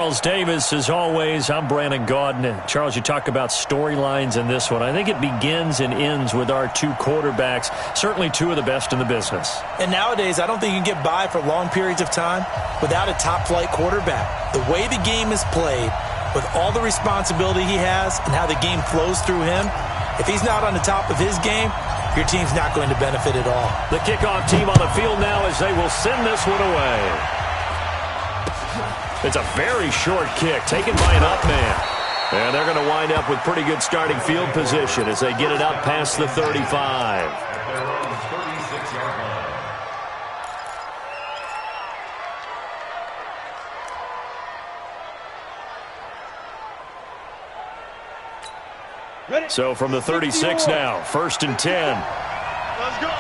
Charles Davis, as always, I'm Brandon Gaudin. Charles, you talk about storylines in this one. I think it begins and ends with our two quarterbacks, certainly two of the best in the business. And nowadays, I don't think you can get by for long periods of time without a top-flight quarterback. The way the game is played, with all the responsibility he has and how the game flows through him, if he's not on the top of his game, your team's not going to benefit at all. The kickoff team on the field now as they will send this one away. It's a very short kick taken by an up man. And they're going to wind up with pretty good starting field position as they get it up past the 35. So from the 36 now, 1st and 10. Let's go.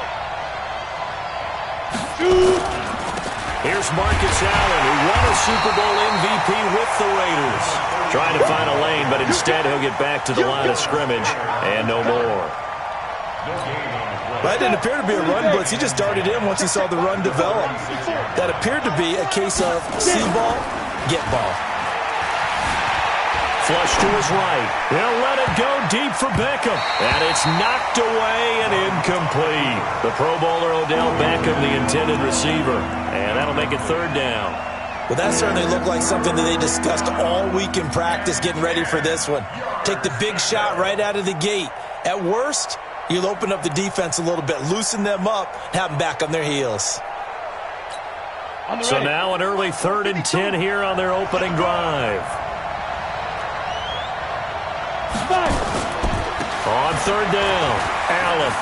Here's Marcus Allen, who won a Super Bowl MVP with the Raiders. Trying to find a lane, but instead he'll get back to the line of scrimmage and no more. That didn't appear to be a run blitz. He just darted in once he saw the run develop. That appeared to be a case of see ball, get ball. Flush to his right. He'll let it go deep for Beckham. And it's knocked away and incomplete. The Pro Bowler Odell Beckham, the intended receiver. And that'll make it 3rd down. Well, that certainly looked like something that they discussed all week in practice getting ready for this one. Take the big shot right out of the gate. At worst, you'll open up the defense a little bit, loosen them up, have them back on their heels. So now an early 3rd and 10 here on their opening drive. On 3rd down, Allen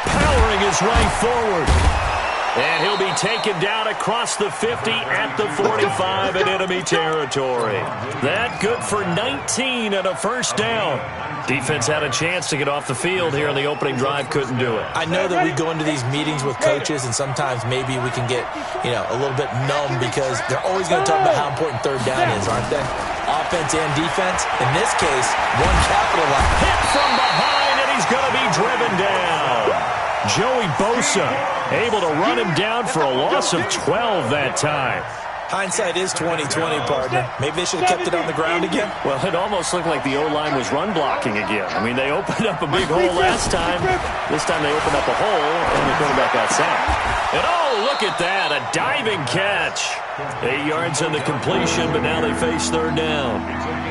powering his way forward. And he'll be taken down across the 50 at the 45 in enemy territory. That good for 19 and a 1st down. Defense had a chance to get off the field here in the opening drive, couldn't do it. I know that we go into these meetings with coaches, and sometimes maybe we can get, a little bit numb because they're always going to talk about how important 3rd down is, aren't they? Offense and defense. In this case, one capitalized. Hit from behind, and he's going to be driven down. Joey Bosa able to run him down for a loss of 12 that time. Hindsight is 20/20, partner. Maybe they should have kept it on the ground again. Well, it almost looked like the O-line was run blocking again. I mean, they opened up a big hole last time. This time they opened up a hole, and the quarterback got sacked. And oh, look at that, a diving catch. 8 yards in the completion, but now they face 3rd down.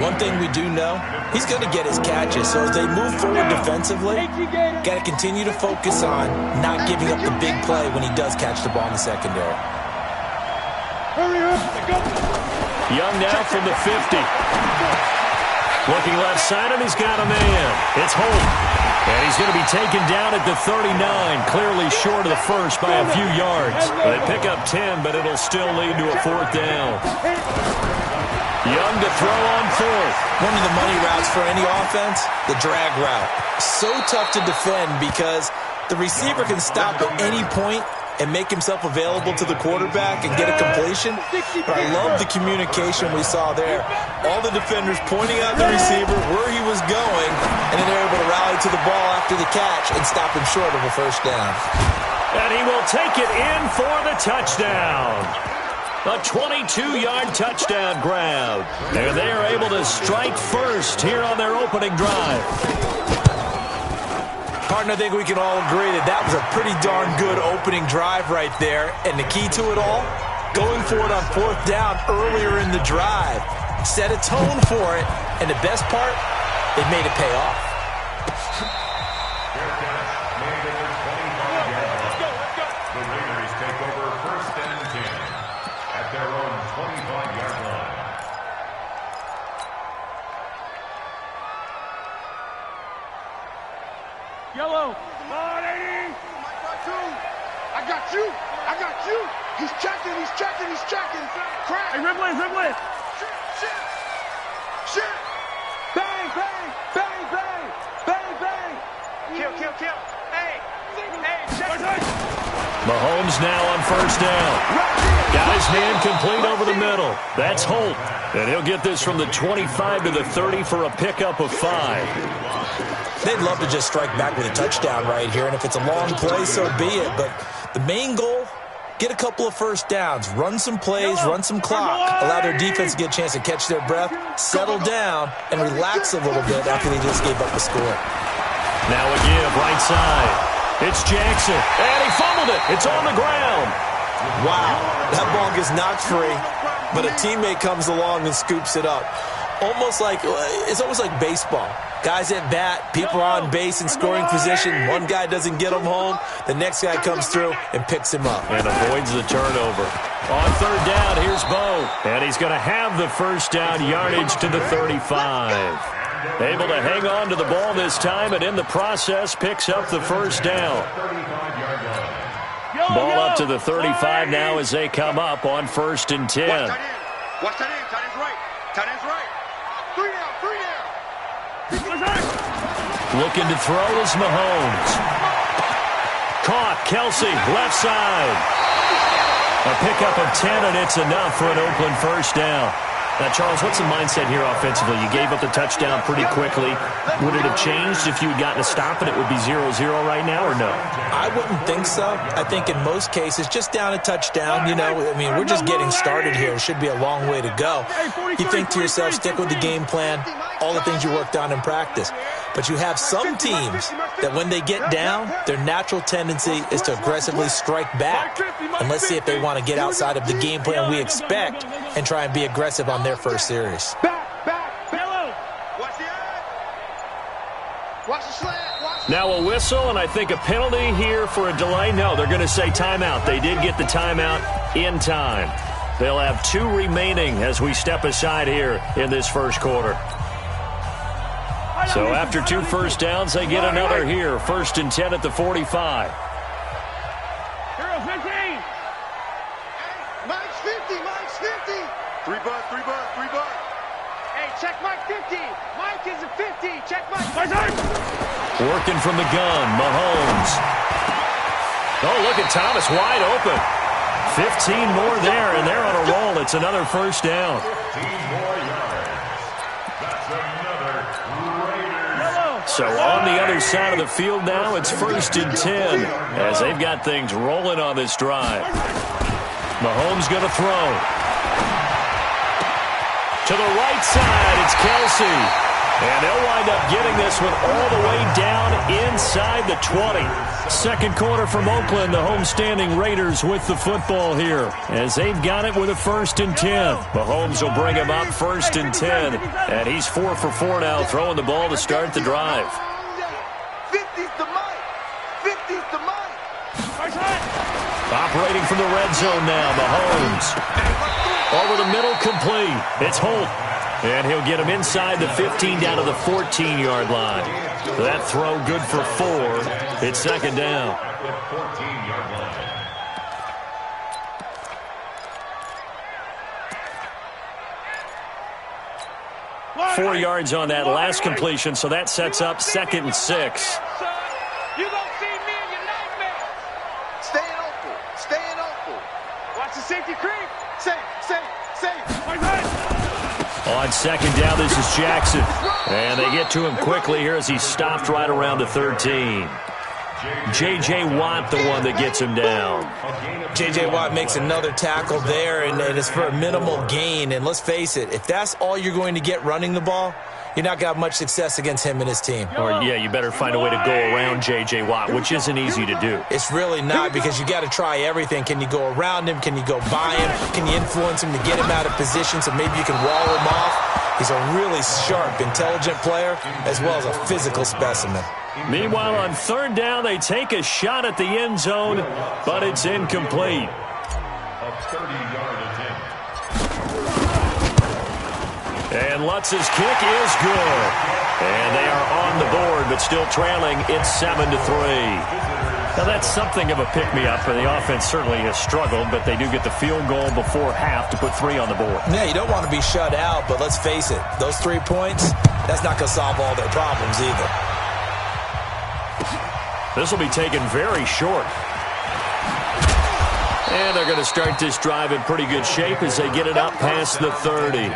One thing we do know, he's going to get his catches. So as they move forward defensively, got to continue to focus on not giving up the big play when he does catch the ball in the secondary. Young now from the 50. Looking left side, and he's got a man. It's Holt. And he's going to be taken down at the 39, clearly short of the 1st by a few yards. They pick up 10, but it'll still lead to a 4th down. Young to throw on 4th. One of the money routes for any offense, the drag route. So tough to defend because the receiver can stop at any point and make himself available to the quarterback and get a completion. But I love the communication we saw there. All the defenders pointing out the receiver where he was going, and then they're able to rally to the ball after the catch and stop him short of a 1st down. And he will take it in for the touchdown. A 22-yard touchdown grab. And they are able to strike first here on their opening drive. Partner, I think we can all agree that that was a pretty darn good opening drive right there. And the key to it all, going for it on 4th down earlier in the drive. Set a tone for it, and the best part, they made it pay off. The Raiders take over 1st and 10 at their own 25-yard line. Yellow. Come on, 80. I got you. I got you. He's checking. He's checking. He's checking. Crack. Hey, Ripley. Ripley. Shit. Shit. Bang, bang, bang, bang, bang, bang. Kill, kill, kill. Hey. Hey, check. Mahomes now on 1st down. Got his hand complete over the middle. That's Holt. And he'll get this from the 25 to the 30 for a pickup of 5. They'd love to just strike back with a touchdown right here, and if it's a long play, so be it. But the main goal, get a couple of first downs, run some plays, run some clock, allow their defense to get a chance to catch their breath, settle down, and relax a little bit after they just gave up the score. Now a give, right side. It's Jackson, and he fumbled it. It's on the ground. Wow, that ball gets knocked free, but a teammate comes along and scoops it up. It's almost like baseball. Guys at bat, people are on base in scoring position. One guy doesn't get him home. The next guy comes through and picks him up. And avoids the turnover. On third down, here's Bo. And he's going to have the first down yardage to the 35. Able to hang on to the ball this time, and in the process picks up the first down. Ball up to the 35 now as they come up on 1st and 10. Watch that end. Tight end's right. Tight end's right. 3 down. Looking to throw is Mahomes. Caught. Kelsey, left side. A pickup of 10, and it's enough for an Oakland first down. Now, Charles, what's the mindset here offensively? You gave up the touchdown pretty quickly. Would it have changed if you had gotten a stop and it would be 0-0 right now, or no? I wouldn't think so. I think in most cases, just down a touchdown, we're just getting started here. It should be a long way to go. You think to yourself, stick with the game plan, all the things you worked on in practice. But you have some teams that when they get down, their natural tendency is to aggressively strike back. And let's see if they want to get outside of the game plan we expect and try and be aggressive on their first series. Now a whistle, and I think a penalty here for a delay. No, they're going to say timeout. They did get the timeout in time. They'll have 2 remaining as we step aside here in this first quarter. So after 2 first downs, they get another here. 1st and 10 at the 45. Mike's 50. 3 bud. Hey, check Mike 50. Mike is a 50. Check Mike. Working from the gun, Mahomes. Oh, look at Thomas, wide open. 15 more there, and they're on a roll. It's another first down. 15 more yards. That's another Raiders. So on the other side of the field now, it's 1st and 10 as they've got things rolling on this drive. Mahomes going to throw. To the right side, it's Kelsey. And they'll wind up getting this one all the way down inside the 20. Second quarter from Oakland, the homestanding Raiders with the football here as they've got it with a 1st and 10. Mahomes will bring him up 1st and 10. And he's 4 for 4 now, throwing the ball to start the drive. 50's the Mike. 50's the Mike. Operating from the red zone now, Mahomes. Over the middle, complete. It's Holt. And he'll get him inside the 15 down to the 14-yard line. That throw good for 4. It's 2nd down. 4 yards on that last completion, so that sets up 2nd and 6. You gonna see me in your nightmares. Staying open. Watch the safety creep. Safe. On 2nd down, this is Jackson. And they get to him quickly here as he's stopped right around the 13. J.J. Watt, the one that gets him down. J.J. Watt makes another tackle there, and it's for a minimal gain. And let's face it, if that's all you're going to get running the ball, you're not going to have much success against him and his team. Or, yeah, you better find a way to go around J.J. Watt, which isn't easy to do. It's really not, because you got to try everything. Can you go around him? Can you go by him? Can you influence him to get him out of position so maybe you can wall him off? He's a really sharp, intelligent player as well as a physical specimen. Meanwhile, on 3rd down, they take a shot at the end zone, but it's incomplete. A 30-yard attempt. And Lutz's kick is good. And they are on the board, but still trailing. It's 7-3. Now, that's something of a pick-me-up, and the offense certainly has struggled, but they do get the field goal before half to put 3 on the board. Yeah, you don't want to be shut out, but let's face it, those 3 points, that's not going to solve all their problems either. This will be taken very short. And they're going to start this drive in pretty good shape as they get it up past the 30. At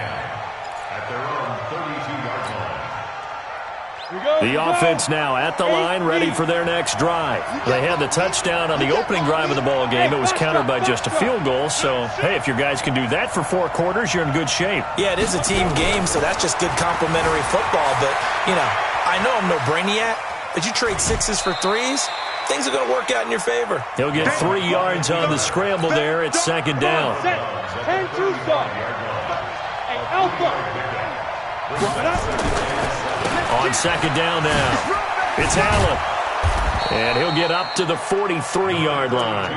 their own 32-yard line. The offense now at the line, ready for their next drive. They had the touchdown on the opening drive of the ball game. It was countered by just a field goal. So, hey, if your guys can do that for 4 quarters, you're in good shape. Yeah, it is a team game, so that's just good complimentary football. But, you know, I know I'm no brainiac, but you trade 6s for 3s, things are going to work out in your favor. He'll get 3 yards on the scramble there. It's second down. And 2 stop. Hey, Alpha. On second down now, it's Allen. And he'll get up to the 43-yard line.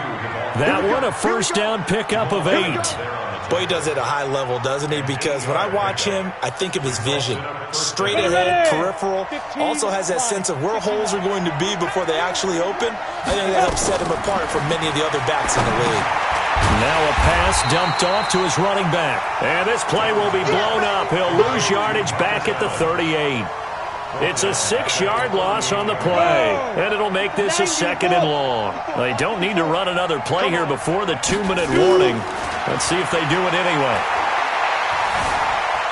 That one, a first down pickup of 8. Boy, he does it at a high level, doesn't he? Because when I watch him, I think of his vision. Straight ahead, peripheral. Also has that sense of where holes are going to be before they actually open. I think that helps set him apart from many of the other backs in the league. Now a pass dumped off to his running back. And this play will be blown up. He'll lose yardage back at the 38. It's a 6-yard loss on the play, and it'll make this a 2nd and long. They don't need to run another play here before the 2-minute warning. Let's see if they do it anyway.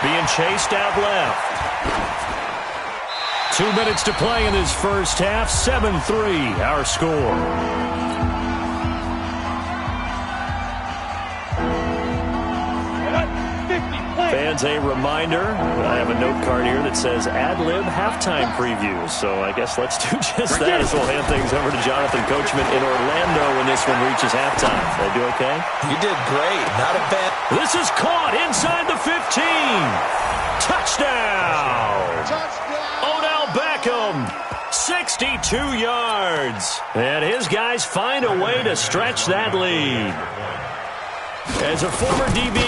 Being chased out left. 2 minutes to play in this first half. 7-3, our score. Fans, a reminder, I have a note card here that says ad-lib halftime previews. So I guess let's do just that as we'll hand things over to Jonathan Coachman in Orlando when this one reaches halftime. Did I do okay? You did great. Not a bad. This is caught inside the 15. Touchdown! Odell Beckham, 62 yards. And his guys find a way to stretch that lead. As a former DB,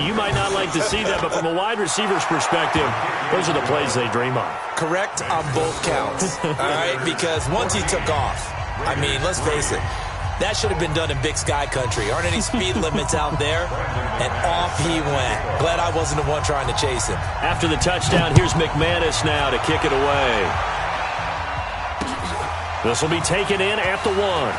you might not like to see that, but from a wide receiver's perspective, those are the plays they dream of. Correct on both counts, all right? Because once he took off, I mean, let's face it, that should have been done in Big Sky country. Aren't any speed limits out there? And off he went. Glad I wasn't the one trying to chase him. After the touchdown, here's McManus now to kick it away. This will be taken in at the 1.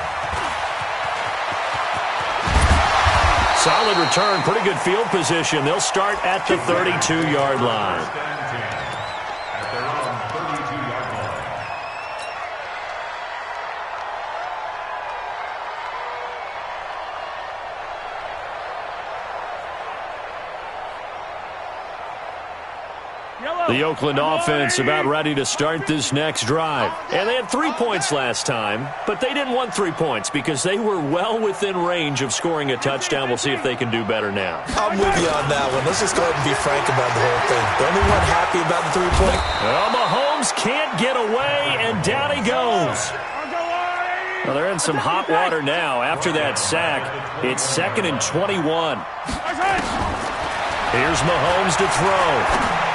Solid return, pretty good field position. They'll start at the 32-yard line. At their own 32-yard line. The Oakland offense about ready to start this next drive. And they had 3 points last time, but they didn't want 3 points because they were well within range of scoring a touchdown. We'll see if they can do better now. I'm with you on that one. Let's just go ahead and be frank about the whole thing. The only one happy about the 3-point. Well, Mahomes can't get away, and down he goes. Well, they're in some hot water now. After that sack, it's 2nd and 21. Here's Mahomes to throw.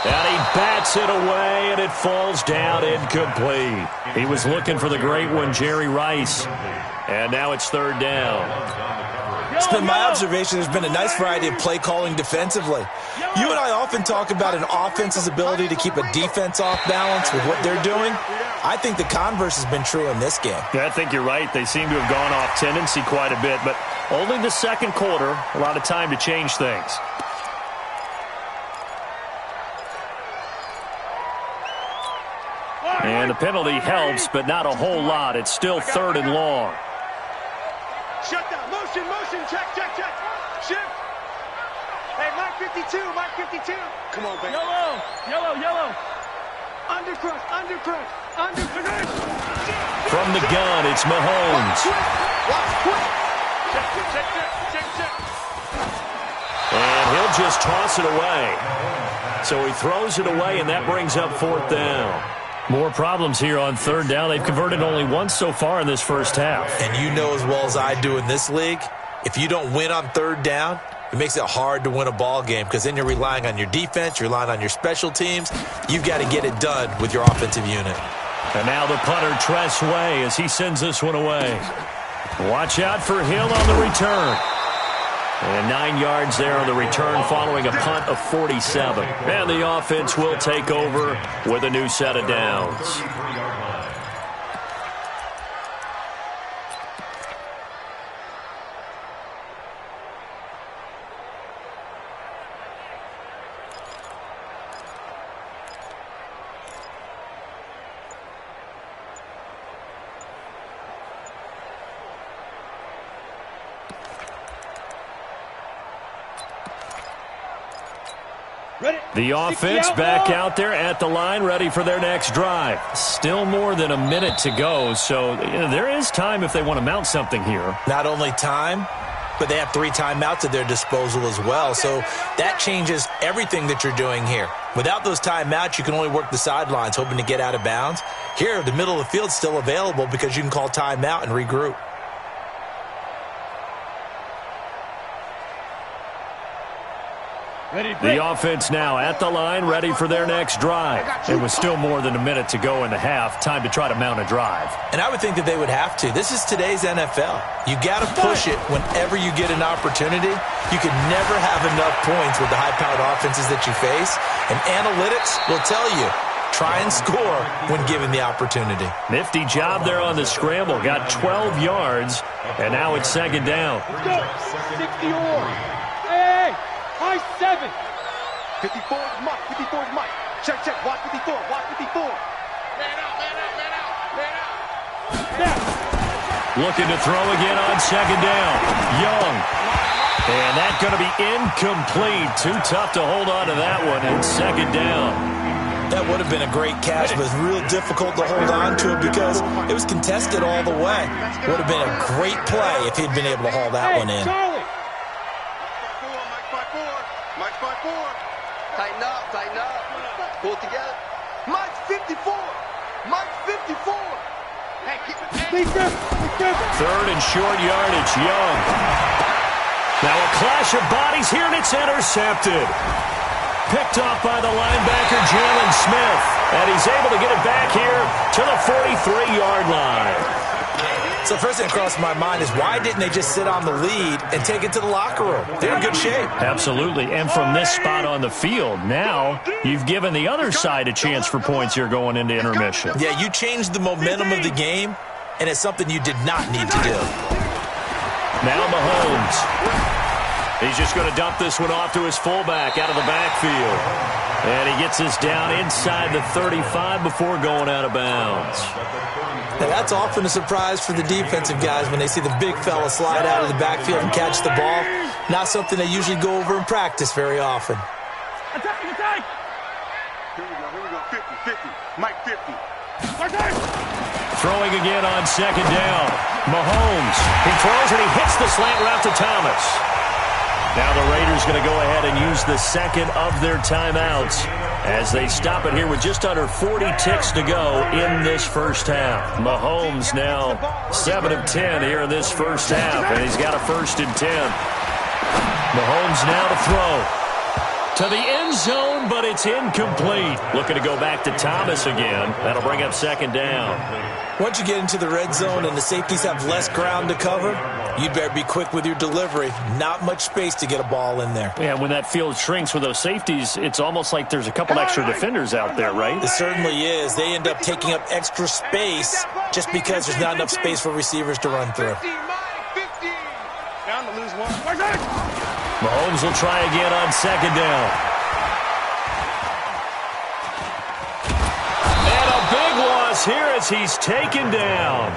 And he bats it away, and it falls down incomplete. He was looking for the great one, Jerry Rice. And now it's 3rd down. It's been my observation there's been a nice variety of play calling defensively. You and I often talk about an offense's ability to keep a defense off balance with what they're doing. I think the converse has been true in this game. Yeah, I think you're right. They seem to have gone off tendency quite a bit, but only the 2nd quarter, a lot of time to change things. And the penalty helps, but not a whole lot. It's still 3rd and long. Shut down. Motion, motion. Check. Shift. Hey, Mike 52. Come on, baby. Yellow. Undercrush. From the gun, it's Mahomes. Watch quick. Check. And he'll just toss it away. So he throws it away, and that brings up 4th down. More problems here on 3rd down. They've converted only once so far in this first half. And you know as well as I do in this league, if you don't win on 3rd down, it makes it hard to win a ball game because then you're relying on your defense, you're relying on your special teams. You've got to get it done with your offensive unit. And now the punter, Tress Way, as he sends this one away. Watch out for Hill on the return. And 9 yards there on the return following a punt of 47. And the offense will take over with a new set of downs. The offense back out there at the line, ready for their next drive. Still more than a minute to go, so there is time if they want to mount something here. Not only time, but they have 3 timeouts at their disposal as well, so that changes everything that you're doing here. Without those timeouts, you can only work the sidelines, hoping to get out of bounds. Here, the middle of the field's still available because you can call timeout and regroup. The offense now at the line, ready for their next drive. It was still more than a minute to go in the half. Time to try to mount a drive. And I would think that they would have to. This is today's NFL. You got to push it whenever you get an opportunity. You can never have enough points with the high-powered offenses that you face. And analytics will tell you, try and score when given the opportunity. Nifty job there on the scramble. Got 12 yards, and now it's second down. Let's go. 60 on. Hey, high 7. 54 is Mike. 54 is Mike. Check. Watch 54. Watch 54. Man out. Looking to throw again on second down. Young. And that's going to be incomplete. Too tough to hold on to that one in second down. That would have been a great catch, but it's real difficult to hold on to it because it was contested all the way. Would have been a great play if he'd been able to haul that one in. Mike 5-4. Tighten up. Pull it together. Mike 54. Mike 54. Hey, keep it. Third and short yardage, Young. Now a clash of bodies here, and it's intercepted. Picked off by the linebacker, Jalen Smith. And he's able to get it back here to the 43-yard line. So first thing that crossed my mind is why didn't they just sit on the lead and take it to the locker room? They're in good shape. Absolutely. And from this spot on the field, now you've given the other side a chance for points here going into intermission. Yeah, you changed the momentum of the game, and it's something you did not need to do. Now Mahomes. He's just going to dump this one off to his fullback out of the backfield. And he gets this down inside the 35 before going out of bounds. Now that's often a surprise for the defensive guys when they see the big fella slide out of the backfield and catch the ball. Not something they usually go over in practice very often. Attack. Here we go. 50. Mike 50. Throwing again on second down. Mahomes. He throws and he hits the slant route to Thomas. Now the Raiders going to go ahead and use the second of their timeouts as they stop it here with just under 40 ticks to go in this first half. Mahomes now 7 of 10 here in this first half, and he's got a 1st and 10. Mahomes now to throw to the end zone, but it's incomplete. Looking to go back to Thomas again. That'll bring up second down. Once you get into the red zone and the safeties have less ground to cover, you'd better be quick with your delivery. Not much space to get a ball in there. Yeah, when that field shrinks with those safeties, it's almost like there's a couple extra defenders out there, right? It certainly is. They end up taking up extra space just because there's not enough space for receivers to run through. Down to lose one. Mahomes will try again on second down. And a big loss here as he's taken down.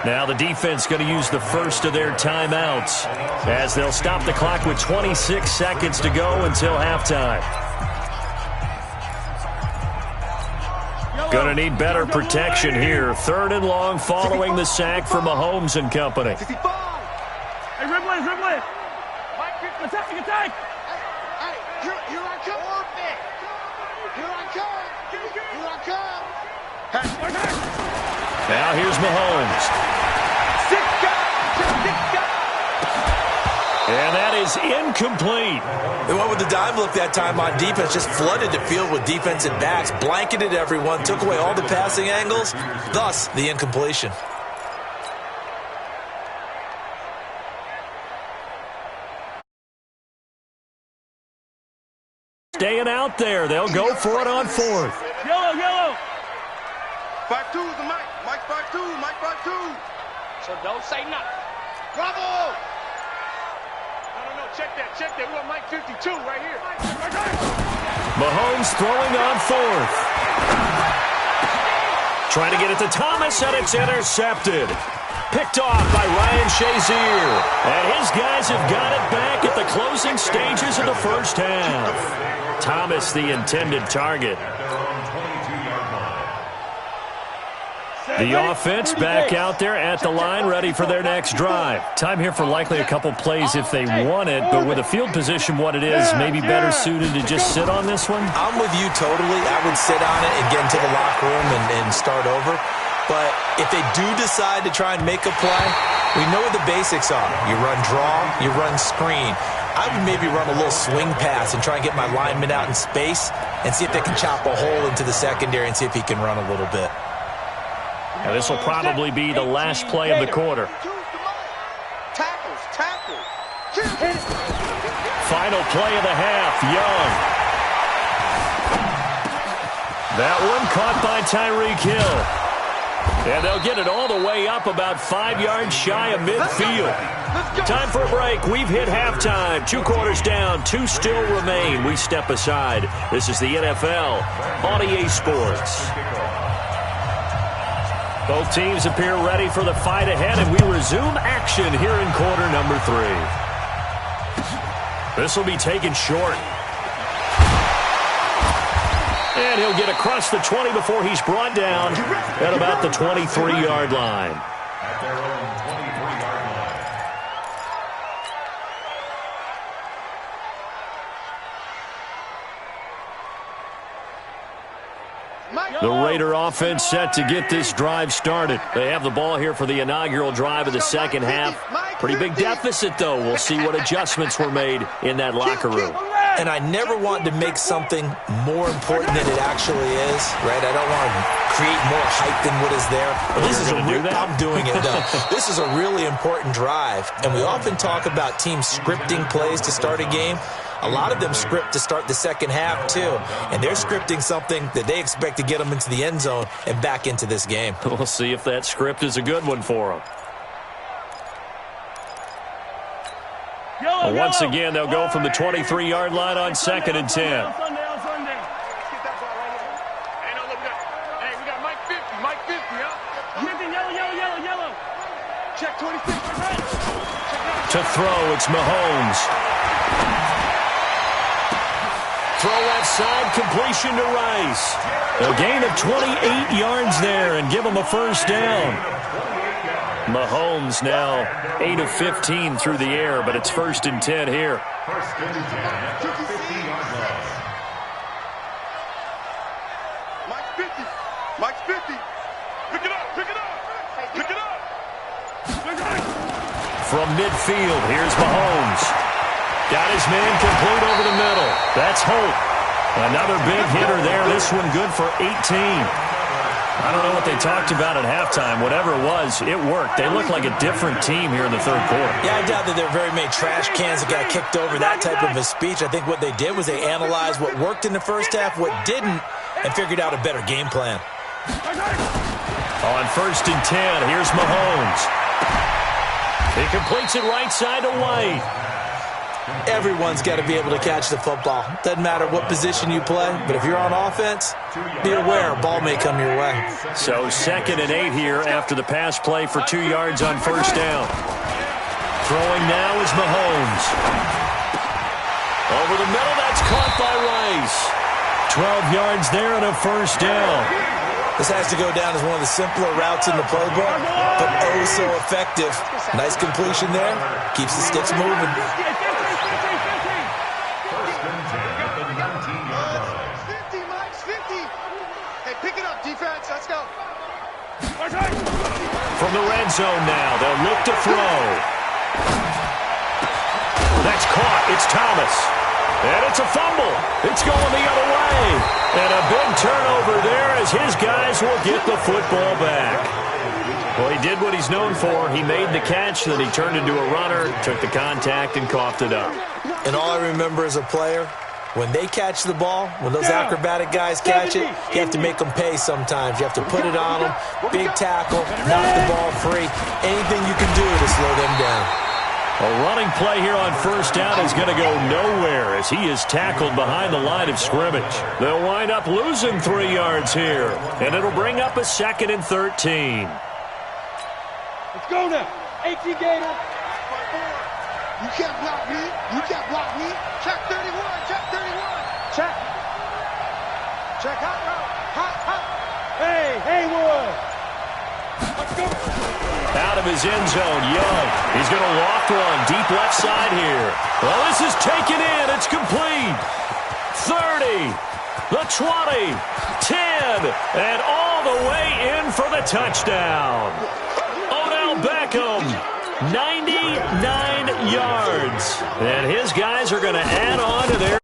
Now the defense going to use the first of their timeouts as they'll stop the clock with 26 seconds to go until halftime. Going to need better protection here. 3rd and long following the sack for Mahomes and company. 55. Hey, Ripley. Attack. Hey, here I come. Now here's Mahomes. And that is incomplete. They went with the dime look that time on defense, just flooded the field with defensive backs, blanketed everyone, took away all the passing angles, thus the incompletion. Staying out there. They'll go for it on 4th. Yellow. 5-2 is the Mike. Mike 5-2. So don't say nothing. Bravo! No. Check that. We got Mike 52 right here. Mahomes throwing on 4th. Trying to get it to Thomas, and it's intercepted. Picked off by Ryan Shazier. And his guys have got it back at the closing stages of the first half. Thomas, the intended target. The offense back out there at the line, ready for their next drive. Time here for likely a couple plays if they want it, but with a field position what it is, maybe better suited to just sit on this one? I'm with you totally. I would sit on it and get into the locker room and start over. But if they do decide to try and make a play, we know what the basics are. You run draw, you run screen. I would maybe run a little swing pass and try and get my lineman out in space and see if they can chop a hole into the secondary and see if he can run a little bit. Now this will probably be the last play of the quarter. Tackle. Final play of the half, Young. That one caught by Tyreek Hill. And they'll get it all the way up about 5 yards shy of midfield. Time for a break. We've hit halftime. 2 quarters down. 2 still remain. We step aside. This is the NFL on EA Sports. Both teams appear ready for the fight ahead, and we resume action here in quarter number 3. This will be taken short. And he'll get across the 20 before he's brought down at about the 23-yard line. At their own 23-yard line. The Raider offense set to get this drive started. They have the ball here for the inaugural drive of the second half. Pretty big deficit, though. We'll see what adjustments were made in that locker room. And I never want to make something more important than it actually is, right? I don't want to create more hype than what is there. But this is I'm doing it, though. This is a really important drive. And we often talk about teams scripting plays to start a game. A lot of them script to start the second half, too. And they're scripting something that they expect to get them into the end zone and back into this game. We'll see if that script is a good one for them. Well, once again, they'll go from the 23-yard line on 2nd and 10. Hey, we got Mike 50, huh? Yellow. Check 26. To throw, it's Mahomes. Throw left side, completion to Rice. A gain of 28 yards there and give him a first down. Mahomes now 8 of 15 through the air, but it's 1st and 10 here. First and 10 at the 50-yard line. Mike's 50. Pick it up. From midfield, here's Mahomes. Got his man complete over the middle. That's Holt. Another big hitter there. This one good for 18. I don't know what they talked about at halftime. Whatever it was, it worked. They look like a different team here in the third quarter. Yeah, I doubt that there are very many trash cans that got kicked over, that type of a speech. I think what they did was they analyzed what worked in the first half, what didn't, and figured out a better game plan. On 1st and 10, here's Mahomes. He completes it right side to White. Everyone's got to be able to catch the football. Doesn't matter what position you play, but if you're on offense, be aware a ball may come your way. So 2nd and 8 here after the pass play for 2 yards on first down. Throwing now is Mahomes. Over the middle, that's caught by Rice. 12 yards there and a first down. This has to go down as one of the simpler routes in the playbook, but oh so effective. Nice completion there. Keeps the sticks moving. First and 10 at the 19-yard line. 50, Mike's 50. Hey, pick it up, defense. Let's go. From the red zone now, they'll look to throw. That's caught. It's Thomas. And it's a fumble. It's going the other way. And a big turnover there as his guys will get the football back. Well, he did what he's known for. He made the catch, then he turned into a runner, took the contact, and coughed it up. And all I remember as a player, when they catch the ball, when those acrobatic guys catch it, you have to make them pay sometimes. You have to put it on them, big tackle, knock the ball free. Anything you can do to slow them down. A running play here on first down is going to go nowhere as he is tackled behind the line of scrimmage. They'll wind up losing 3 yards here, and it'll bring up a 2nd and 13. Go now. 18 Gator. You can't block me. You can't block me. Check 31. Check 31. Check. Check hot route. Hot. Hey, Haywood. Let's go. Out of his end zone, Young. He's going to walk one deep left side here. Well, this is taken in. It's complete. 30, the 20, 10, and all the way in for the touchdown. Odell Beckham, 99 yards. And his guys are going to add on to their